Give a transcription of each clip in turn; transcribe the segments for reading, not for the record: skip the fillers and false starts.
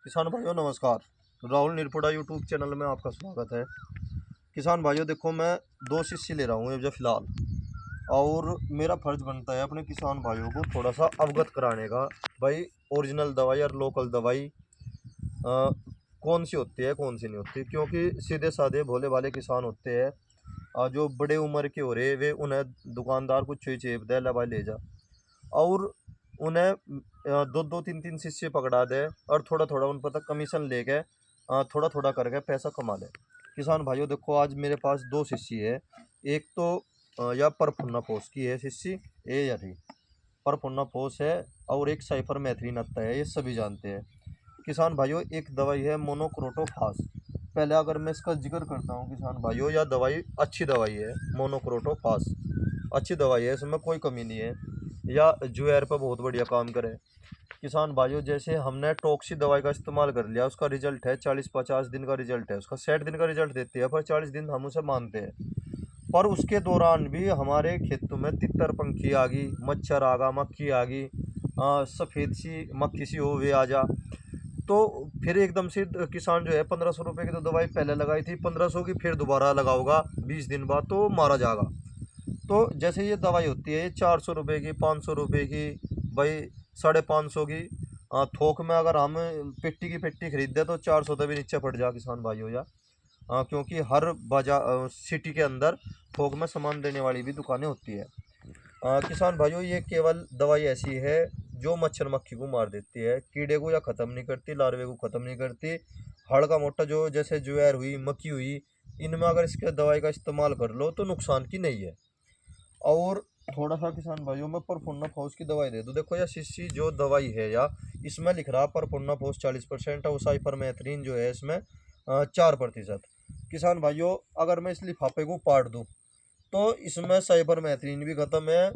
किसान भाइयों नमस्कार। राहुल निरपुड़ा यूट्यूब चैनल में आपका स्वागत है। किसान भाइयों देखो, मैं दो शीशी ले रहा हूँ ये जो फिलहाल, और मेरा फर्ज बनता है अपने किसान भाइयों को थोड़ा सा अवगत कराने का। भाई, ओरिजिनल दवाई और लोकल दवाई कौन सी होती है कौन सी नहीं होती, क्योंकि सीधे साधे भोले भाले किसान होते हैं जो बड़े उम्र के हो रहे वे उन्हें दुकानदार को चुई चेप दे, ला भाई ले जा, और उन्हें दो दो तीन तीन शिष्य पकड़ा दे और थोड़ा थोड़ा उन पर तक कमीशन लेके थोड़ा थोड़ा करके पैसा कमा ले। किसान भाइयों देखो, आज मेरे पास दो शिष्य है। एक तो या परफुन्ना पोस की है शिष्य, ये या थी परफुन्ना पोस है, और एक साइफर मैथ्रीन आता है, ये सभी जानते हैं। किसान भाइयों, एक दवाई है मोनोक्रोटोफास। पहले अगर मैं इसका जिक्र करता हूँ किसान भाइयों, यह दवाई अच्छी दवाई है। मोनोक्रोटोफास अच्छी दवाई है, इसमें कोई कमी नहीं है, या जुएर पर बहुत बढ़िया काम करे। किसान भाइयों, जैसे हमने टॉक्सी दवाई का इस्तेमाल कर लिया, उसका रिजल्ट है 40-50 दिन का रिजल्ट है, उसका 60 दिन का रिजल्ट देती है, पर 40 दिन हम उसे मानते हैं। पर उसके दौरान भी हमारे खेतों में तितर पंखी आ गई, मच्छर आ गया, मक्खी आ गई, सफ़ेद सी मक्खी सी हो वे आ जा, तो फिर एकदम से किसान जो है 1500 रुपये की तो दवाई पहले लगाई थी, 1500 की फिर दोबारा लगाओगा 20 दिन बाद तो मारा जाएगा। तो जैसे ये दवाई होती है 400 रुपये की, 500 रुपये की, भाई 550 की, थोक में अगर हम पेट्टी की पेट्टी खरीदते तो 400 तक भी नीचे पड़ जा किसान भाइयों या। क्योंकि हर बाजार सिटी के अंदर थोक में सामान देने वाली भी दुकानें होती है। किसान भाइयों, ये केवल दवाई ऐसी है जो मच्छर मक्खी को मार देती है, कीड़े को या ख़त्म नहीं करती, लार्वे को ख़त्म नहीं करती। हड़का मोटा जो जैसे जुएर हुई, मक्खी हुई, इनमें अगर इसके दवाई का इस्तेमाल कर लो तो नुकसान की नहीं है। और थोड़ा सा किसान भाइयों में परफुन्ना फौज की दवाई दे दो। देखो यह शीशी जो दवाई है या इसमें लिख रहा परफुन्ना फौज 40% और साइपरमेथ्रिन जो है इसमें 4%। किसान भाइयों, अगर मैं इस लिफाफे को पाट दूँ तो इसमें साइपरमेथ्रिन भी ख़त्म है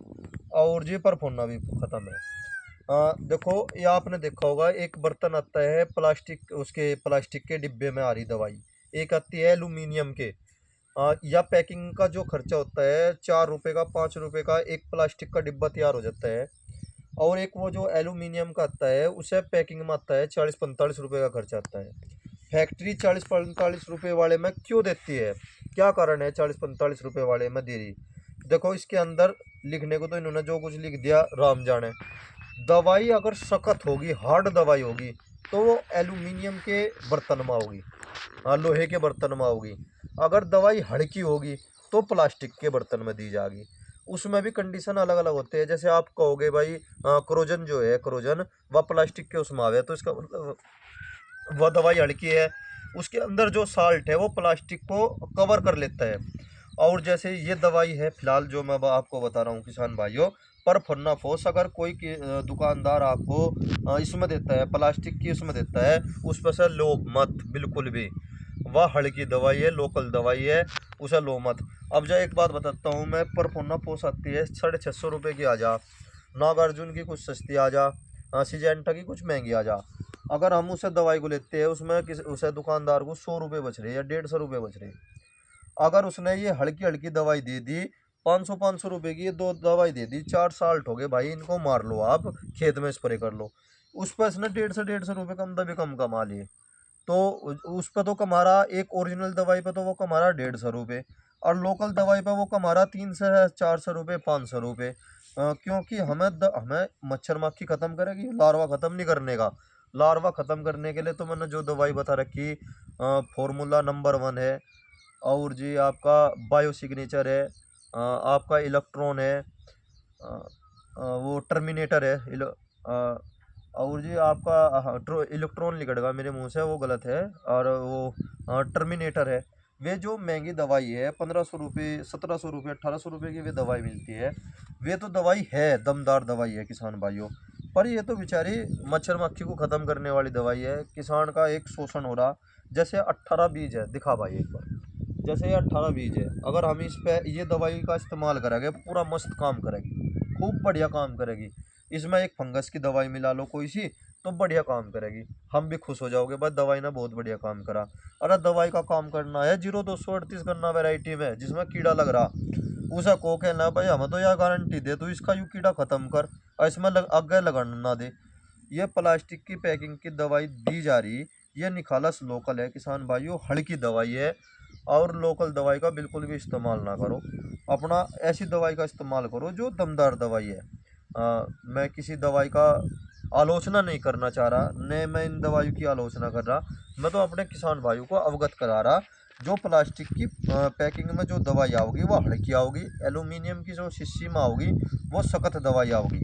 और जी परफुन्ना भी ख़त्म है। देखो, ये आपने देखा होगा, एक बर्तन आता है प्लास्टिक, उसके प्लास्टिक के डिब्बे में आ रही दवाई, एक आती है एल्यूमिनियम के। या पैकिंग का जो खर्चा होता है 4 रुपये का, 5 रुपये का एक प्लास्टिक का डिब्बा तैयार हो जाता है, और एक वो जो एल्यूमिनियम का आता है उसे पैकिंग में आता है 40-45 रुपये का खर्चा आता है। फैक्ट्री 40-45 रुपये वाले में क्यों देती है, क्या कारण है 40-45 रुपये वाले में दे रही? देखो, इसके अंदर लिखने को तो इन्होंने जो कुछ लिख दिया राम जाने। दवाई अगर सख्त होगी, हार्ड दवाई होगी, तो वो एल्यूमिनियम के बर्तन में होगी, लोहे के बर्तन में होगी। अगर दवाई हल्की होगी तो प्लास्टिक के बर्तन में दी जाएगी। उसमें भी कंडीशन अलग अलग होते हैं। जैसे आप कहोगे भाई क्रोजन जो है, क्रोजन वह प्लास्टिक के उसमें आवे, तो इसका मतलब वह दवाई हल्की है, उसके अंदर जो साल्ट है वो प्लास्टिक को कवर कर लेता है। और जैसे ये दवाई है फिलहाल जो मैं आपको बता रहा हूँ किसान भाइयों, परफुन्ना फोस, अगर कोई दुकानदार आपको इसमें देता है, प्लास्टिक की उसमें देता है, उस पर से लो मत बिल्कुल भी। वह हल्की दवाई है, लोकल दवाई है, उसे लो मत। अब जो एक बात बताता हूँ मैं, परफुन्ना पोस आती है 650 रुपये की आ जा, नागार्जुन की कुछ सस्ती आ जा, सिजेंटा की कुछ महंगी आ जा। अगर हम उसे दवाई को लेते हैं, उसमें उसे दुकानदार को 100 रुपये बच रहे या 150 रुपये बच रहे। अगर उसने ये हल्की हल्की दवाई दे दी 500-500 रुपये की, ये दो दवाई दे दी, 4 साल हो गए भाई, इनको मार लो, आप खेत में स्प्रे कर लो, उस पर इसने 150-150 रुपये कम दबे कम कमा लिए। तो उस पर तो कमा रहा, एक ओरिजिनल दवाई पे तो वो कमा रहा 150 रुपये, और लोकल दवाई पे वो कमा रहा 300-400 रुपये, 500 रुपये। क्योंकि हमें मच्छर मक्खी ख़त्म करेगी, लार्वा ख़त्म नहीं करने का। लार्वा ख़त्म करने के लिए तो मैंने जो दवाई बता रखी, फॉर्मूला नंबर 1 है, और जी आपका बायो सिग्नेचर है, आपका इलेक्ट्रॉन है, वो टर्मिनेटर है, और जी आपका इलेक्ट्रॉन निकलेगा मेरे मुंह से, वो गलत है, और वो टर्मिनेटर है। वे जो महंगी दवाई है 1500 रुपये, 1700 रुपये, 1800 रुपये की वे दवाई मिलती है, वे तो दवाई है, दमदार दवाई है किसान भाइयों। पर ये तो बेचारी मच्छर मक्खी को ख़त्म करने वाली दवाई है। किसान का एक शोषण हो रहा। जैसे 18 बीज है, दिखा भाई एक बार, जैसे ये 18 बीज है, अगर हम इस पे ये दवाई का इस्तेमाल करेंगे पूरा मस्त काम करेगी, खूब बढ़िया काम करेगी। इसमें एक फंगस की दवाई मिला लो कोई सी, तो बढ़िया काम करेगी, हम भी खुश हो जाओगे, बस दवाई ने बहुत बढ़िया काम करा। अरे दवाई का काम करना है 0238 करना वैरायटी में, जिसमें कीड़ा लग रहा, उसे को कहना भाई हमें तो यह गारंटी दे तू इसका यू कीड़ा खत्म कर, और इसमें आगे लगन ना दे। ये प्लास्टिक की पैकिंग की दवाई दी जा रही, ये निखालस लोकल है किसान भाइयों, हल्की दवाई है। और लोकल दवाई का बिल्कुल भी इस्तेमाल ना करो, अपना ऐसी दवाई का इस्तेमाल करो जो दमदार दवाई है। मैं किसी दवाई का आलोचना नहीं करना चाह रहा, न मैं इन दवाइयों की आलोचना कर रहा, मैं तो अपने किसान भाइयों को अवगत करा रहा। जो प्लास्टिक की पैकिंग में जो दवाई आओगी वो हल्की आओगी, एल्यूमिनियम की जो शीशी में आओगी वो सख्त दवाई आओगी।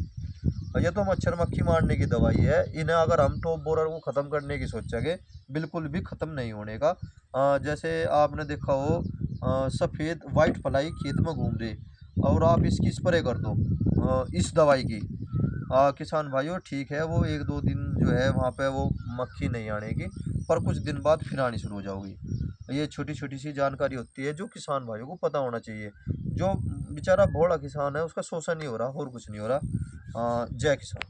ये तो मच्छर मक्खी मारने की दवाई है, इन्हें अगर हम टॉप बोरर को ख़त्म करने की सोचेंगे बिल्कुल भी ख़त्म नहीं होने का। जैसे आपने देखा हो सफ़ेद वाइट फ्लाई खेत में घूम रही और आप इसकी स्प्रे कर दो इस दवाई की, किसान भाइयों ठीक है वो एक दो दिन जो है वहाँ पे वो मक्खी नहीं आनेगी, पर कुछ दिन बाद फिर आनी शुरू हो जाओगी। ये छोटी छोटी सी जानकारी होती है जो किसान भाइयों को पता होना चाहिए। जो बेचारा भोला किसान है उसका शोषण नहीं हो रहा और कुछ नहीं हो रहा। जय किसान।